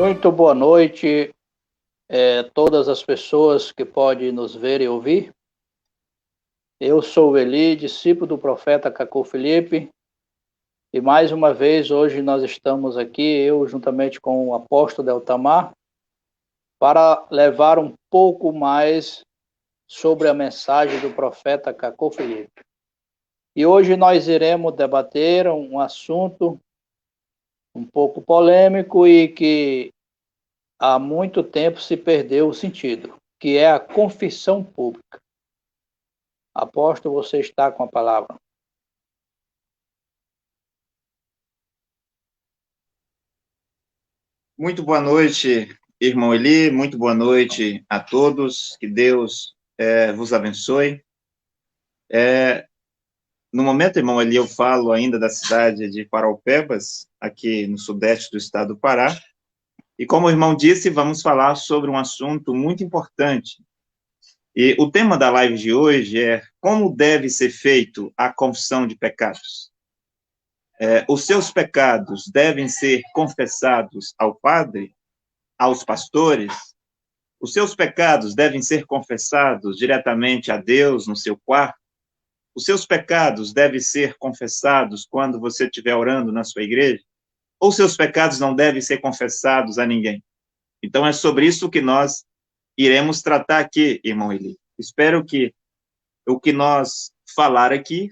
Muito boa noite, todas as pessoas que podem nos ver e ouvir. Eu sou o Eli, discípulo do profeta Cacô Felipe, e mais uma vez hoje nós estamos aqui, eu juntamente com o apóstolo Deltamar, para levar um pouco mais sobre a mensagem do profeta Cacô Felipe. E hoje nós iremos debater um assunto um pouco polêmico e que há muito tempo se perdeu o sentido, que é a confissão pública. Apóstolo, você está com a palavra. Muito boa noite, irmão Eli, muito boa noite a todos, que Deus vos abençoe. No momento, irmão Eli, eu falo ainda da cidade de Paraupebas, aqui no sudeste do estado do Pará, e como o irmão disse, vamos falar sobre um assunto muito importante. E o tema da live de hoje é como deve ser feito a confissão de pecados. Os seus pecados devem ser confessados ao Padre, aos pastores. Os seus pecados devem ser confessados diretamente a Deus no seu quarto. Os seus pecados devem ser confessados quando você estiver orando na sua igreja. Ou seus pecados não devem ser confessados a ninguém. Então, é sobre isso que nós iremos tratar aqui, irmão Eli. Espero que o que nós falar aqui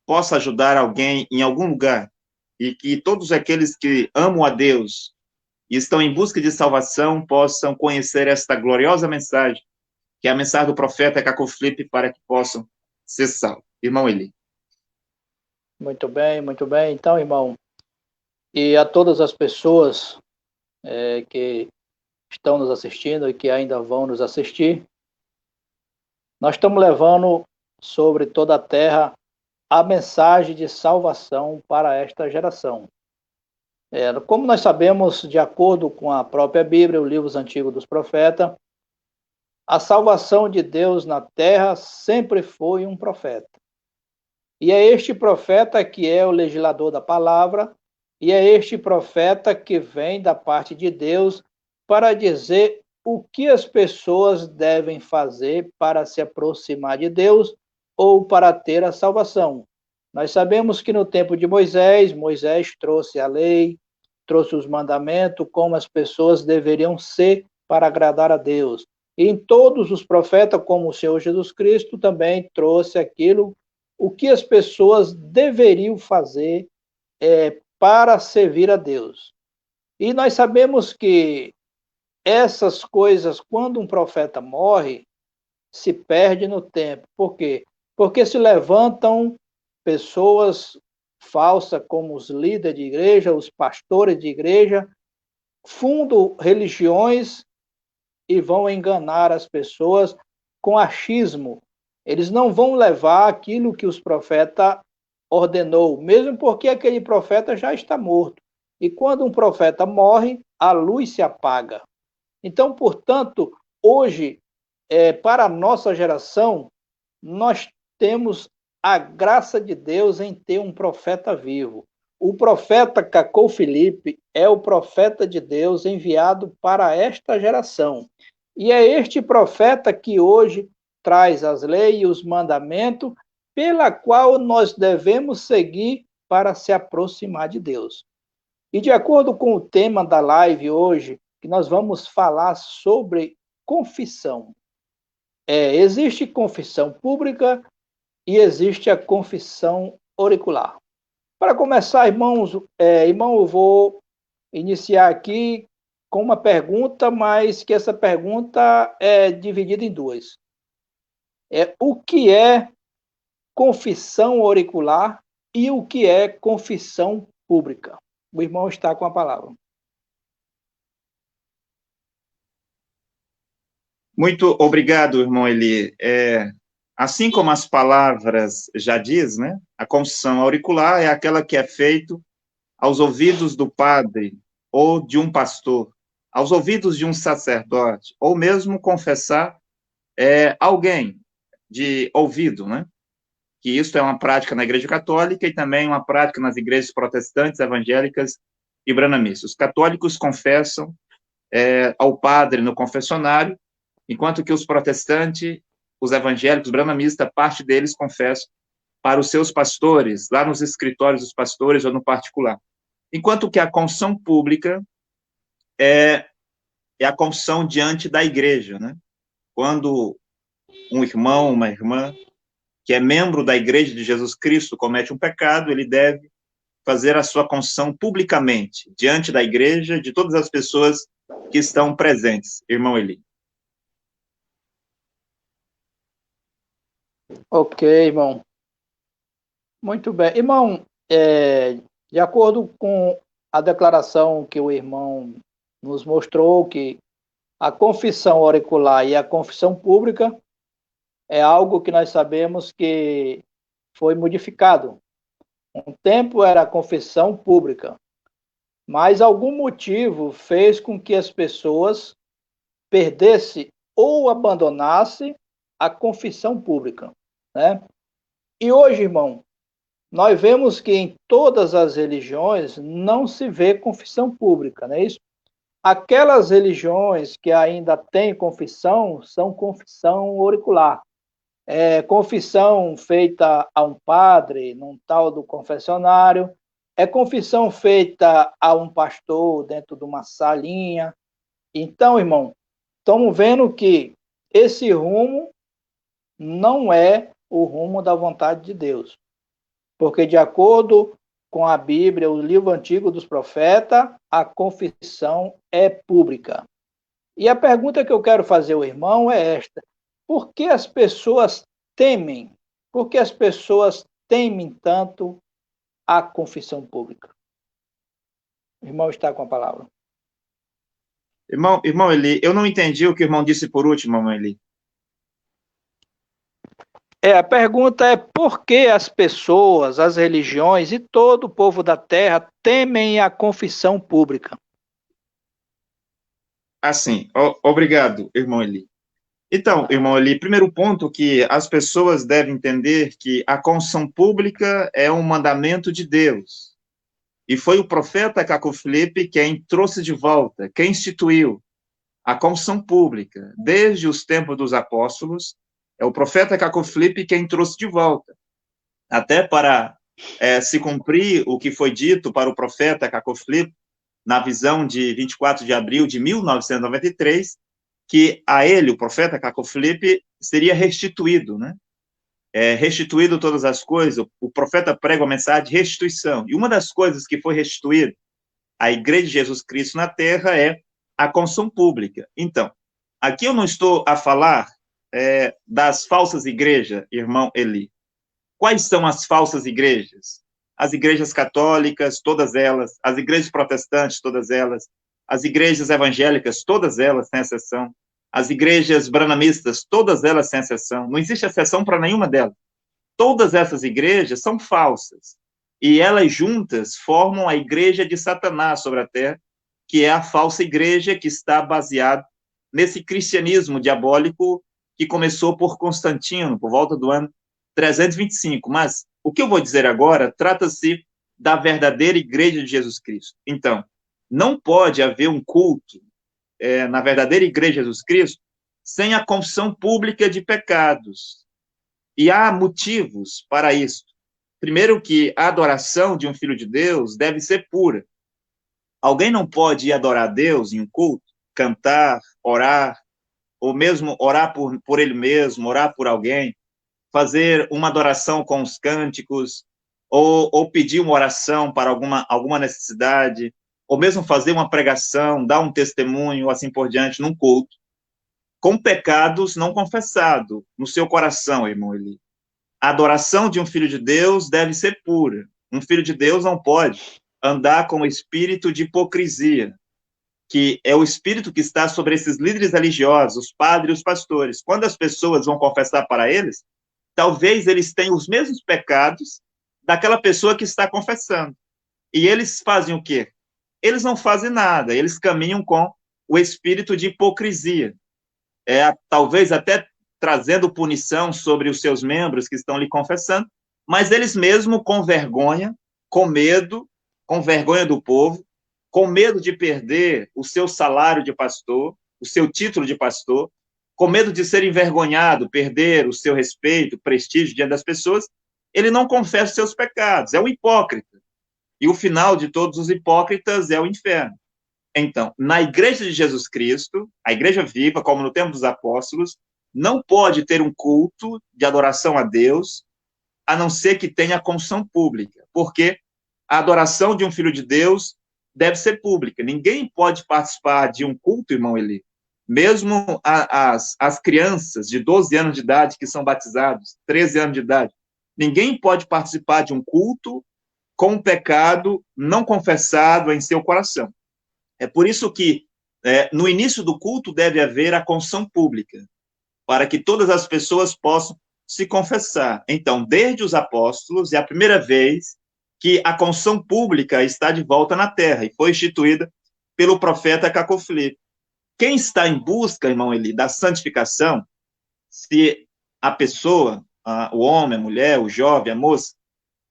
possa ajudar alguém em algum lugar e que todos aqueles que amam a Deus e estão em busca de salvação possam conhecer esta gloriosa mensagem, que é a mensagem do profeta Cacô Felipe, para que possam ser salvos. Irmão Eli. Muito bem, muito bem. Então, irmão, e a todas as pessoas que estão nos assistindo e que ainda vão nos assistir, nós estamos levando sobre toda a terra a mensagem de salvação para esta geração. Como nós sabemos, de acordo com a própria Bíblia, o livro antigo dos profetas, a salvação de Deus na terra sempre foi um profeta. E é este profeta que é o legislador da palavra, e é este profeta que vem da parte de Deus para dizer o que as pessoas devem fazer para se aproximar de Deus ou para ter a salvação. Nós sabemos que no tempo de Moisés, Moisés trouxe a lei, trouxe os mandamentos, como as pessoas deveriam ser para agradar a Deus. E em todos os profetas, como o Senhor Jesus Cristo, também trouxe aquilo, o que as pessoas deveriam fazer para servir a Deus. E nós sabemos que essas coisas, quando um profeta morre, se perde no tempo. Por quê? Porque se levantam pessoas falsas, como os líderes de igreja, os pastores de igreja, fundam religiões e vão enganar as pessoas com achismo. Eles não vão levar aquilo que os profetas ordenou, mesmo porque aquele profeta já está morto. E quando um profeta morre, a luz se apaga. Então, portanto, hoje, para a nossa geração, nós temos a graça de Deus em ter um profeta vivo. O profeta Cacô Felipe é o profeta de Deus enviado para esta geração. E é este profeta que hoje traz as leis e os mandamentos pela qual nós devemos seguir para se aproximar de Deus. E de acordo com o tema da live hoje, que nós vamos falar sobre confissão. Existe confissão pública e existe a confissão auricular. Para começar, irmãos, eu vou iniciar aqui com uma pergunta, mas que essa pergunta é dividida em duas. O que é confissão auricular e o que é confissão pública? O irmão está com a palavra. Muito obrigado, irmão Eli. Assim como as palavras já diz, né? A confissão auricular é aquela que é feita aos ouvidos do padre ou de um pastor, aos ouvidos de um sacerdote, ou mesmo confessar alguém de ouvido, né? Que isso é uma prática na Igreja Católica e também uma prática nas igrejas protestantes, evangélicas e branamistas. Os católicos confessam ao padre no confessionário, enquanto que os protestantes, os evangélicos, branamistas, parte deles confessam para os seus pastores, lá nos escritórios dos pastores ou no particular. Enquanto que a confissão pública é a confissão diante da igreja, né? Quando um irmão, uma irmã, que é membro da Igreja de Jesus Cristo, comete um pecado, ele deve fazer a sua confissão publicamente, diante da igreja, de todas as pessoas que estão presentes. Irmão Eli. Ok, irmão. Muito bem. Irmão, de acordo com a declaração que o irmão nos mostrou, que a confissão auricular e a confissão pública é algo que nós sabemos que foi modificado. Um tempo era a confissão pública, mas algum motivo fez com que as pessoas perdessem ou abandonassem a confissão pública, né? E hoje, irmão, nós vemos que em todas as religiões não se vê confissão pública, não é isso? Aquelas religiões que ainda têm confissão são confissão auricular. Confissão feita a um padre, num tal do confessionário, confissão feita a um pastor dentro de uma salinha. Então, irmão, estamos vendo que esse rumo não é o rumo da vontade de Deus. Porque, de acordo com a Bíblia, o livro antigo dos profetas, a confissão é pública. E a pergunta que eu quero fazer ao irmão é esta: por que as pessoas temem? Por que as pessoas temem tanto a confissão pública? O irmão está com a palavra. Irmão Eli, eu não entendi o que o irmão disse por último, irmão Eli. A pergunta é por que as pessoas, as religiões e todo o povo da terra temem a confissão pública? Assim, obrigado, irmão Eli. Então, irmão Eli, primeiro ponto que as pessoas devem entender que a confissão pública é um mandamento de Deus. E foi o profeta Caco Filipe quem trouxe de volta, quem instituiu a confissão pública. Desde os tempos dos apóstolos, é o profeta Caco Filipe quem trouxe de volta. Até para se cumprir o que foi dito para o profeta Caco Filipe, na visão de 24 de abril de 1993, que a ele, o profeta Caco Filipe, seria restituído, né? Restituído todas as coisas. O profeta prega a mensagem de restituição. E uma das coisas que foi restituída à Igreja de Jesus Cristo na Terra é a confissão pública. Então, aqui eu não estou a falar das falsas igrejas, irmão Eli. Quais são as falsas igrejas? As igrejas católicas, todas elas, as igrejas protestantes, todas elas, as igrejas evangélicas, todas elas, sem exceção, as igrejas branamistas, todas elas, sem exceção. Não existe exceção para nenhuma delas. Todas essas igrejas são falsas. E elas juntas formam a igreja de Satanás sobre a terra, que é a falsa igreja que está baseada nesse cristianismo diabólico que começou por Constantino, por volta do ano 325. Mas o que eu vou dizer agora trata-se da verdadeira igreja de Jesus Cristo. Então, não pode haver um culto na verdadeira igreja de Jesus Cristo sem a confissão pública de pecados. E há motivos para isso. Primeiro que a adoração de um filho de Deus deve ser pura. Alguém não pode ir adorar a Deus em um culto, cantar, orar, ou mesmo orar por ele mesmo, orar por alguém, fazer uma adoração com os cânticos, ou pedir uma oração para alguma necessidade, ou mesmo fazer uma pregação, dar um testemunho, assim por diante, num culto, com pecados não confessados no seu coração, irmão Eli. A adoração de um filho de Deus deve ser pura. Um filho de Deus não pode andar com o espírito de hipocrisia, que é o espírito que está sobre esses líderes religiosos, os padres e os pastores. Quando as pessoas vão confessar para eles, talvez eles tenham os mesmos pecados daquela pessoa que está confessando. E eles fazem o quê? Eles não fazem nada, eles caminham com o espírito de hipocrisia. Talvez até trazendo punição sobre os seus membros que estão lhe confessando, mas eles mesmos com vergonha, com medo, com vergonha do povo, com medo de perder o seu salário de pastor, o seu título de pastor, com medo de ser envergonhado, perder o seu respeito, prestígio diante das pessoas, ele não confessa os seus pecados, é um hipócrita. E o final de todos os hipócritas é o inferno. Então, na igreja de Jesus Cristo, a igreja viva, como no tempo dos apóstolos, não pode ter um culto de adoração a Deus, a não ser que tenha confissão pública, porque a adoração de um filho de Deus deve ser pública. Ninguém pode participar de um culto, irmão Eli. Mesmo as crianças de 12 anos de idade que são batizados, 13 anos de idade, ninguém pode participar de um culto com um pecado não confessado em seu coração. É por isso que, no início do culto, deve haver a confissão pública, para que todas as pessoas possam se confessar. Então, desde os apóstolos, é a primeira vez que a confissão pública está de volta na terra, e foi instituída pelo profeta Cacofilipe. Quem está em busca, irmão Eli, da santificação, se a pessoa, o homem, a mulher, o jovem, a moça,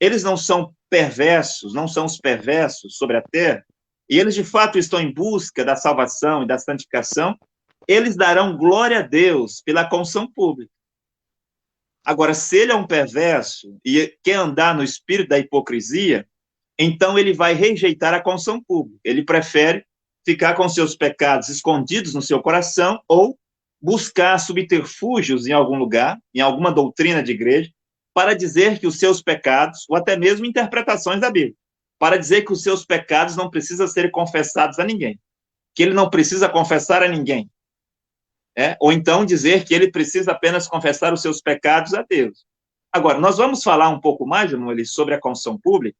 eles não são perversos, não são os perversos sobre a terra, e eles de fato estão em busca da salvação e da santificação, eles darão glória a Deus pela confissão pública. Agora, se ele é um perverso e quer andar no espírito da hipocrisia, então ele vai rejeitar a confissão pública. Ele prefere ficar com seus pecados escondidos no seu coração ou buscar subterfúgios em algum lugar, em alguma doutrina de igreja, para dizer que os seus pecados, ou até mesmo interpretações da Bíblia, para dizer que os seus pecados não precisam ser confessados a ninguém, que ele não precisa confessar a ninguém. Ou então dizer que ele precisa apenas confessar os seus pecados a Deus. Agora, nós vamos falar um pouco mais, irmão Eli, sobre a confissão pública,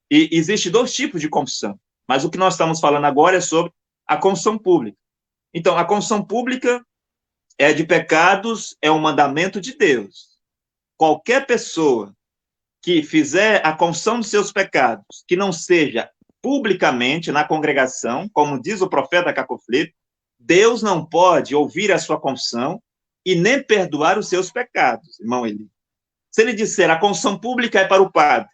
e existe dois tipos de confissão, mas o que nós estamos falando agora é sobre a confissão pública. Então, a confissão pública de pecados é um mandamento de Deus. Qualquer pessoa que fizer a confissão dos seus pecados, que não seja publicamente na congregação, como diz o profeta Cacofilipe, Deus não pode ouvir a sua confissão e nem perdoar os seus pecados, irmão Eli. Se ele disser a confissão pública é para o padre,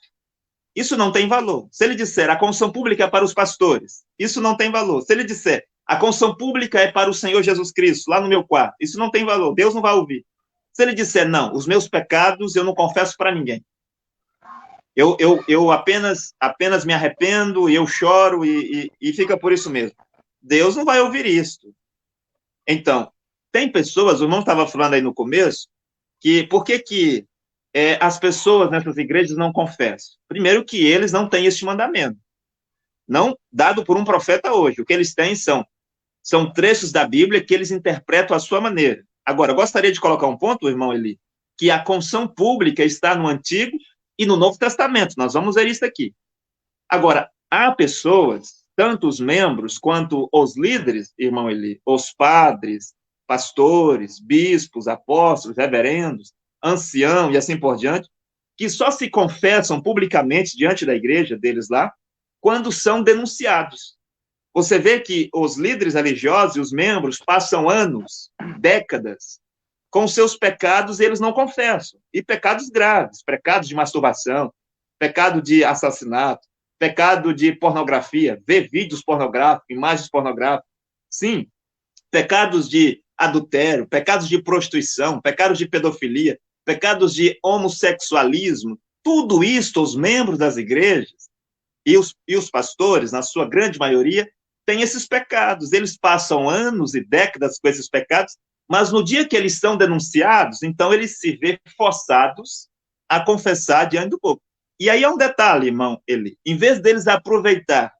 isso não tem valor. Se ele disser a confissão pública é para os pastores, isso não tem valor. Se ele disser a confissão pública é para o Senhor Jesus Cristo, lá no meu quarto, isso não tem valor, Deus não vai ouvir. Se ele disser, não, os meus pecados eu não confesso para ninguém, eu apenas me arrependo, e eu choro e fica por isso mesmo, Deus não vai ouvir isso. Então, tem pessoas, o irmão estava falando aí no começo, que por que as pessoas nessas igrejas não confessam? Primeiro que eles não têm este mandamento, não dado por um profeta hoje. O que eles têm são trechos da Bíblia que eles interpretam à sua maneira. Agora, eu gostaria de colocar um ponto, irmão Eli, que a confissão pública está no Antigo e no Novo Testamento. Nós vamos ver isso aqui. Agora, há pessoas, tanto os membros quanto os líderes, irmão Eli, os padres, pastores, bispos, apóstolos, reverendos, ancião e assim por diante, que só se confessam publicamente diante da igreja deles lá, quando são denunciados. Você vê que os líderes religiosos e os membros passam anos, décadas, com seus pecados, eles não confessam. E pecados graves, pecados de masturbação, pecado de assassinato, pecado de pornografia, ver vídeos pornográficos, imagens pornográficas. Sim, pecados de adultério, pecados de prostituição, pecados de pedofilia, pecados de homossexualismo. Tudo isso, os membros das igrejas e os pastores, na sua grande maioria, têm esses pecados. Eles passam anos e décadas com esses pecados, mas no dia que eles são denunciados, então eles se vêem forçados a confessar diante do povo. E aí é um detalhe, irmão Eli, em vez deles aproveitar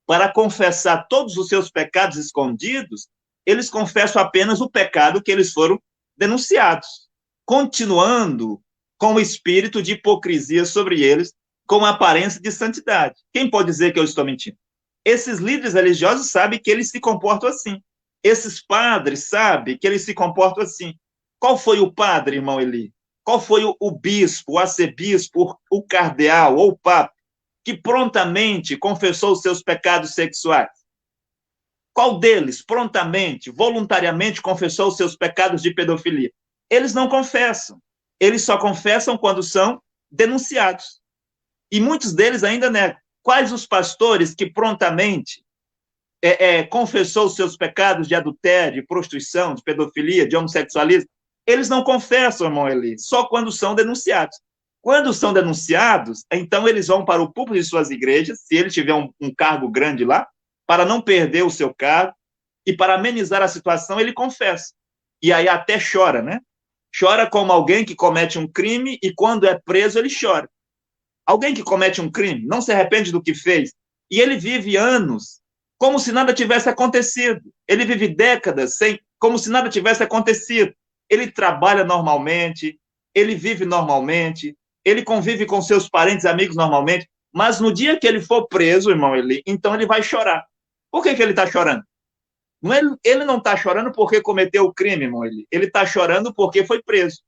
para confessar todos os seus pecados escondidos, eles confessam apenas o pecado que eles foram denunciados, continuando com o espírito de hipocrisia sobre eles, com a aparência de santidade. Quem pode dizer que eu estou mentindo? Esses líderes religiosos sabem que eles se comportam assim. Esses padres sabem que eles se comportam assim. Qual foi o padre, irmão Eli? Qual foi o bispo, o arcebispo, o cardeal ou o papa que prontamente confessou os seus pecados sexuais? Qual deles prontamente, voluntariamente confessou os seus pecados de pedofilia? Eles não confessam. Eles só confessam quando são denunciados. E muitos deles ainda negam. Quais os pastores que prontamente confessou os seus pecados de adultério, de prostituição, de pedofilia, de homossexualismo, eles não confessam, irmão Eli, só quando são denunciados. Quando são denunciados, então eles vão para o púlpito de suas igrejas, se ele tiver um cargo grande lá, para não perder o seu cargo, e para amenizar a situação, ele confessa. E aí até chora, né? Chora como alguém que comete um crime e quando é preso ele chora. Alguém que comete um crime não se arrepende do que fez e ele vive anos como se nada tivesse acontecido. Ele vive décadas como se nada tivesse acontecido. Ele trabalha normalmente, ele vive normalmente, ele convive com seus parentes e amigos normalmente, mas no dia que ele for preso, irmão Eli, então ele vai chorar. Por que ele está chorando? Ele não está chorando porque cometeu o crime, irmão Eli. Ele está chorando porque foi preso.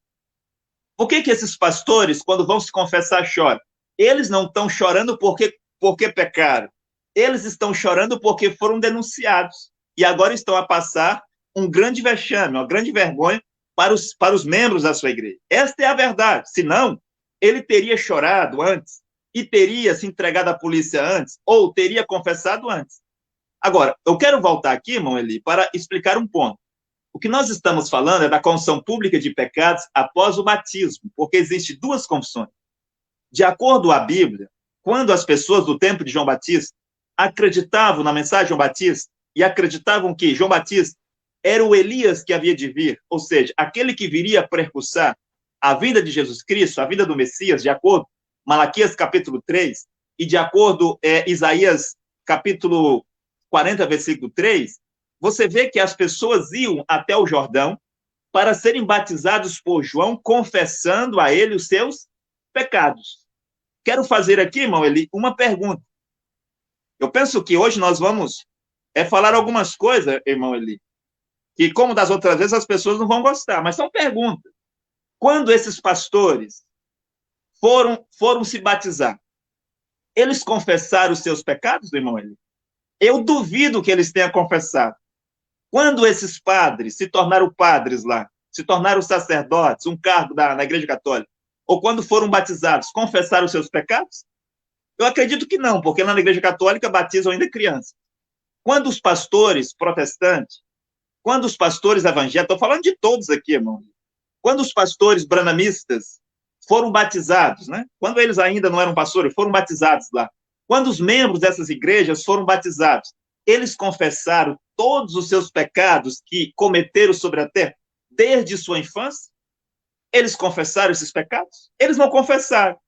Por que esses pastores, quando vão se confessar, choram? Eles não estão chorando porque pecaram. Eles estão chorando porque foram denunciados. E agora estão a passar um grande vexame, uma grande vergonha para os membros da sua igreja. Esta é a verdade. Senão, ele teria chorado antes e teria se entregado à polícia antes ou teria confessado antes. Agora, eu quero voltar aqui, irmão Eli, para explicar um ponto. O que nós estamos falando é da confissão pública de pecados após o batismo, porque existem duas confissões. De acordo à Bíblia, quando as pessoas do tempo de João Batista acreditavam na mensagem de João Batista e acreditavam que João Batista era o Elias que havia de vir, ou seja, aquele que viria precursar a vinda de Jesus Cristo, a vinda do Messias, de acordo com Malaquias capítulo 3 e de acordo com Isaías capítulo 40, versículo 3, você vê que as pessoas iam até o Jordão para serem batizados por João, confessando a ele os seus pecados. Quero fazer aqui, irmão Eli, uma pergunta. Eu penso que hoje nós vamos falar algumas coisas, irmão Eli, que, como das outras vezes, as pessoas não vão gostar, mas são perguntas. Quando esses pastores foram se batizar, eles confessaram os seus pecados, irmão Eli? Eu duvido que eles tenham confessado. Quando esses padres se tornaram padres lá, se tornaram sacerdotes, um cargo na Igreja Católica, ou quando foram batizados, confessaram os seus pecados? Eu acredito que não, porque lá na Igreja Católica batizam ainda crianças. Quando os pastores protestantes, quando os pastores evangélicos, estou falando de todos aqui, irmão, quando os pastores branamistas foram batizados, né? Quando eles ainda não eram pastores, foram batizados lá, quando os membros dessas igrejas foram batizados, eles confessaram todos os seus pecados que cometeram sobre a terra desde sua infância? Eles confessaram esses pecados? Eles não confessaram.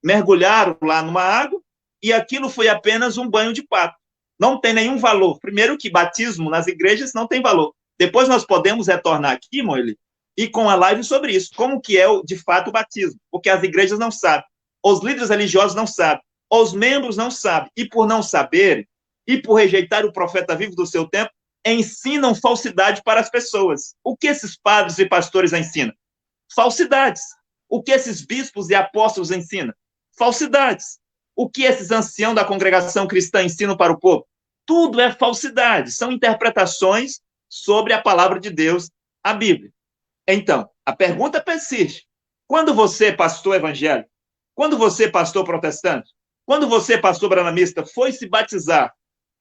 Mergulharam lá numa água e aquilo foi apenas um banho de pato. Não tem nenhum valor. Primeiro que batismo nas igrejas não tem valor. Depois nós podemos retornar aqui, Moeli, e com a live sobre isso. Como que é, de fato, o batismo? Porque as igrejas não sabem. Os líderes religiosos não sabem. Os membros não sabem. E por não saberem, e por rejeitar o profeta vivo do seu tempo, ensinam falsidade para as pessoas. O que esses padres e pastores ensinam? Falsidades. O que esses bispos e apóstolos ensinam? Falsidades. O que esses anciãos da congregação cristã ensinam para o povo? Tudo é falsidade. São interpretações sobre a palavra de Deus, a Bíblia. Então, a pergunta persiste. Quando você, pastor evangélico, quando você, pastor protestante, quando você, pastor branamista, foi se batizar,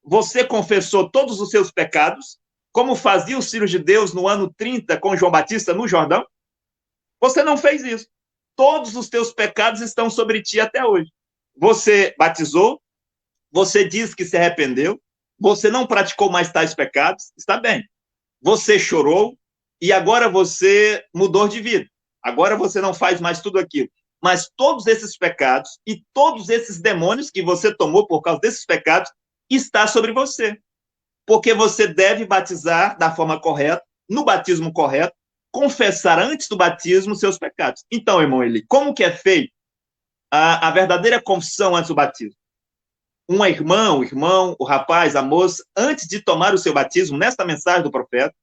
você confessou todos os seus pecados, como fazia os filhos de Deus no ano 30 com João Batista no Jordão? Você não fez isso. Todos os teus pecados estão sobre ti até hoje. Você batizou, você diz que se arrependeu, você não praticou mais tais pecados, está bem. Você chorou e agora você mudou de vida. Agora você não faz mais tudo aquilo. Mas todos esses pecados e todos esses demônios que você tomou por causa desses pecados está sobre você. Porque você deve batizar da forma correta, no batismo correto, confessar antes do batismo seus pecados. Então, irmão Eli, como que é feito a verdadeira confissão antes do batismo? Um irmão, o irmão, o rapaz, a moça, antes de tomar o seu batismo, nesta mensagem do profeta,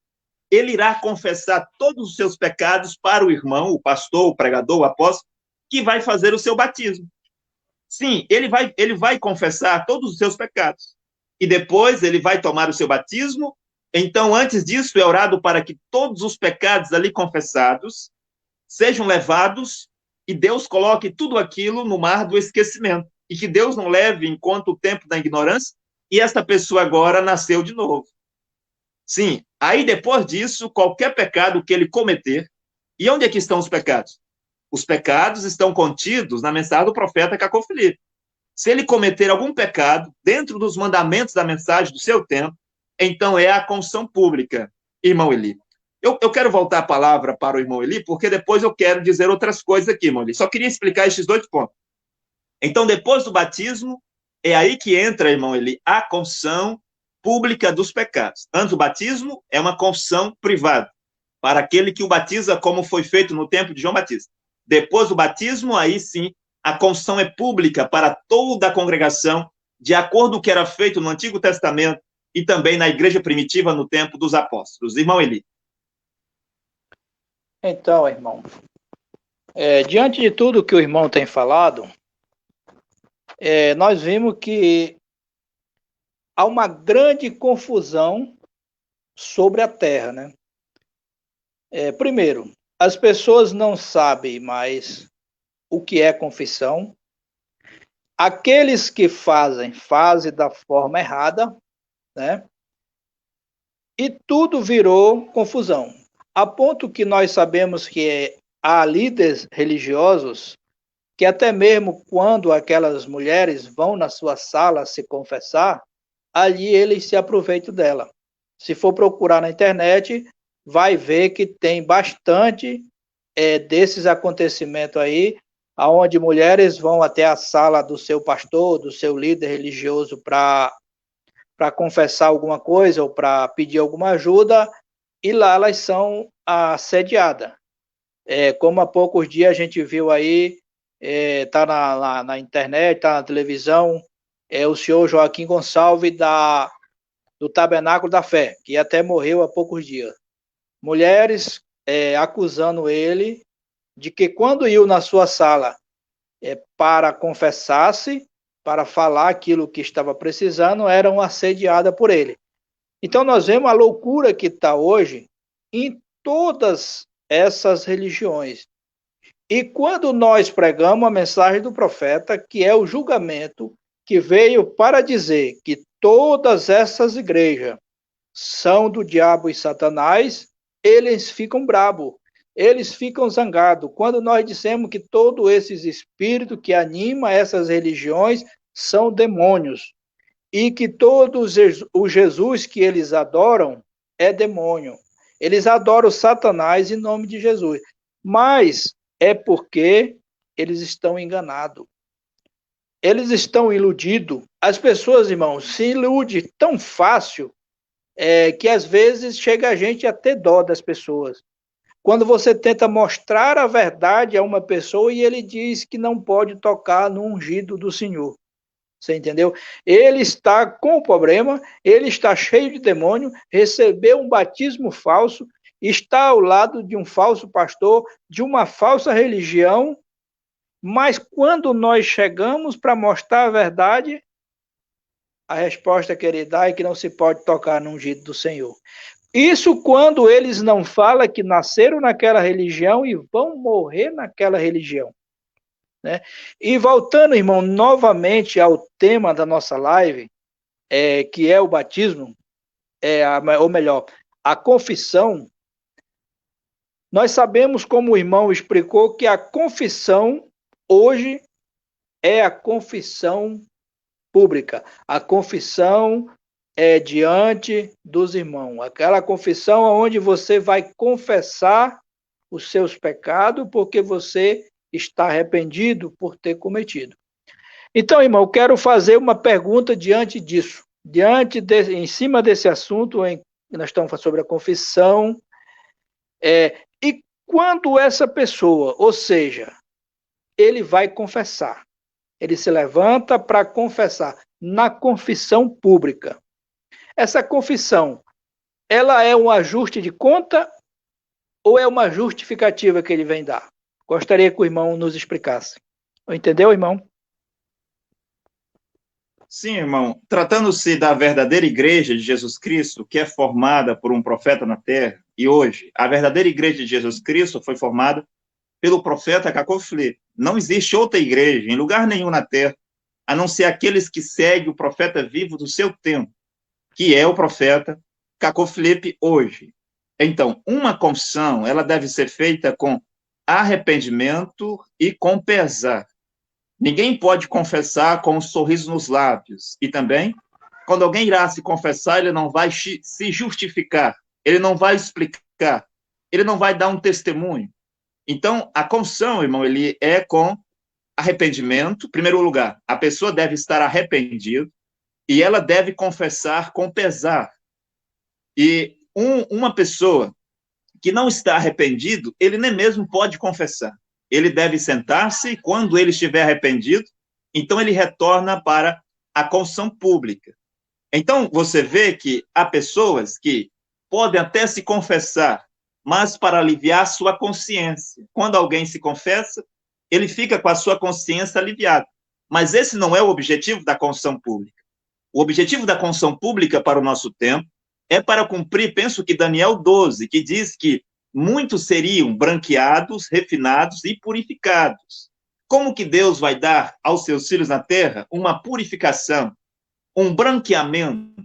ele irá confessar todos os seus pecados para o irmão, o pastor, o pregador, o apóstolo, que vai fazer o seu batismo. Sim, ele vai confessar todos os seus pecados. E depois ele vai tomar o seu batismo. Então, antes disso, é orado para que todos os pecados ali confessados sejam levados e Deus coloque tudo aquilo no mar do esquecimento. E que Deus não leve em conta o tempo da ignorância e esta pessoa agora nasceu de novo. Sim, aí depois disso, qualquer pecado que ele cometer, e onde é que estão os pecados? Os pecados estão contidos na mensagem do profeta Cacó Filipe. Se ele cometer algum pecado dentro dos mandamentos da mensagem do seu tempo, então é a confissão pública, irmão Eli. Eu quero voltar a palavra para o irmão Eli, porque depois eu quero dizer outras coisas aqui, irmão Eli. Só queria explicar estes 2 pontos. Então, depois do batismo, é aí que entra, irmão Eli, a confissão pública dos pecados. Antes do batismo, é uma confissão privada, para aquele que o batiza, como foi feito no tempo de João Batista. Depois do batismo, aí sim, a confissão é pública para toda a congregação, de acordo com o que era feito no Antigo Testamento e também na igreja primitiva no tempo dos apóstolos. Irmão Eli. Então, irmão, diante de tudo que o irmão tem falado, nós vimos que há uma grande confusão sobre a terra, né? Primeiro, as pessoas não sabem mais o que é confissão. Aqueles que fazem da forma errada, né? E tudo virou confusão. A ponto que nós sabemos que há líderes religiosos que até mesmo quando aquelas mulheres vão na sua sala se confessar, ali eles se aproveitam dela. Se for procurar na internet, vai ver que tem bastante desses acontecimentos aí, onde mulheres vão até a sala do seu pastor, do seu líder religioso para confessar alguma coisa ou para pedir alguma ajuda, e lá elas são assediadas. Como há poucos dias a gente viu aí, tá na internet, tá na televisão, o senhor Joaquim Gonçalves do Tabernáculo da Fé, que até morreu há poucos dias. Mulheres acusando ele de que quando iam na sua sala para confessar-se, para falar aquilo que estava precisando, eram assediadas por ele. Então nós vemos a loucura que está hoje em todas essas religiões. E quando nós pregamos a mensagem do profeta, que é o julgamento, que veio para dizer que todas essas igrejas são do diabo e Satanás, eles ficam bravos, eles ficam zangados. Quando nós dissemos que todos esses espíritos que animam essas religiões são demônios, e que todos o Jesus que eles adoram é demônio. Eles adoram Satanás em nome de Jesus. Mas é porque eles estão enganados. Eles estão iludidos. As pessoas, irmãos, se iludem tão fácil que às vezes chega a gente a ter dó das pessoas. Quando você tenta mostrar a verdade a uma pessoa e ele diz que não pode tocar no ungido do Senhor. Você entendeu? Ele está com o problema, ele está cheio de demônio, recebeu um batismo falso, está ao lado de um falso pastor, de uma falsa religião, mas quando nós chegamos para mostrar a verdade, a resposta que ele dá é que não se pode tocar no ungido do Senhor. Isso quando eles não falam que nasceram naquela religião e vão morrer naquela religião. Né? E voltando, irmão, novamente ao tema da nossa live, que é o batismo, ou melhor, a confissão, nós sabemos, como o irmão explicou, que a confissão hoje é a confissão pública, a confissão diante dos irmãos, aquela confissão onde você vai confessar os seus pecados porque você está arrependido por ter cometido. Então, irmão, eu quero fazer uma pergunta diante disso, em cima desse assunto em que nós estamos falando sobre a confissão, e quando essa pessoa, ou seja, ele vai confessar, ele se levanta para confessar na confissão pública. Essa confissão, ela é um ajuste de conta ou é uma justificativa que ele vem dar? Gostaria que o irmão nos explicasse. Entendeu, irmão? Sim, irmão. Tratando-se da verdadeira igreja de Jesus Cristo, que é formada por um profeta na terra, e hoje, a verdadeira igreja de Jesus Cristo foi formada pelo profeta Cacó Filipe. Não existe outra igreja, em lugar nenhum na terra, a não ser aqueles que seguem o profeta vivo do seu tempo, que é o profeta Cacó Filipe hoje. Então, uma confissão, ela deve ser feita com arrependimento e com pesar. Ninguém pode confessar com um sorriso nos lábios. E também, quando alguém irá se confessar, ele não vai se justificar, ele não vai explicar, ele não vai dar um testemunho. Então, a confissão, irmão, ele é com arrependimento. Em primeiro lugar, a pessoa deve estar arrependida e ela deve confessar com pesar. E uma pessoa que não está arrependido, ele nem mesmo pode confessar. Ele deve sentar-se e, quando ele estiver arrependido, então ele retorna para a confissão pública. Então, você vê que há pessoas que podem até se confessar, mas para aliviar sua consciência. Quando alguém se confessa, ele fica com a sua consciência aliviada. Mas esse não é o objetivo da confissão pública. O objetivo da confissão pública para o nosso tempo é para cumprir, penso que Daniel 12, que diz que muitos seriam branqueados, refinados e purificados. Como que Deus vai dar aos seus filhos na terra uma purificação, um branqueamento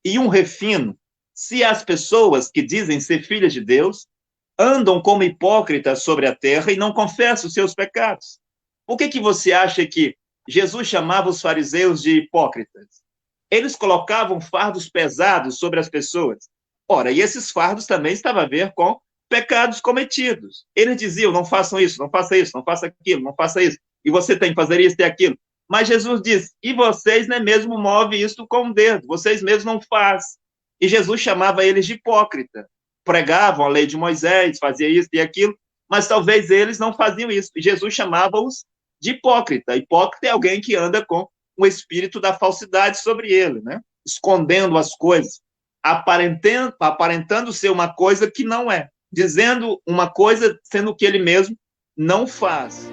e um refino, se as pessoas que dizem ser filhas de Deus andam como hipócritas sobre a terra e não confessam os seus pecados? Por que você acha que Jesus chamava os fariseus de hipócritas? Eles colocavam fardos pesados sobre as pessoas. Ora, e esses fardos também estavam a ver com pecados cometidos. Eles diziam, não façam isso, não faça isso, não faça aquilo, não faça isso, e você tem que fazer isso e aquilo. Mas Jesus diz, e vocês nem mesmo movem isso com o dedo, vocês mesmos não fazem. E Jesus chamava eles de hipócrita. Pregavam a lei de Moisés, fazia isso e aquilo, mas talvez eles não faziam isso. E Jesus chamava-os de hipócrita. Hipócrita é alguém que anda com o espírito da falsidade sobre ele, né? Escondendo as coisas, aparentando ser uma coisa que não é, dizendo uma coisa sendo que ele mesmo não faz.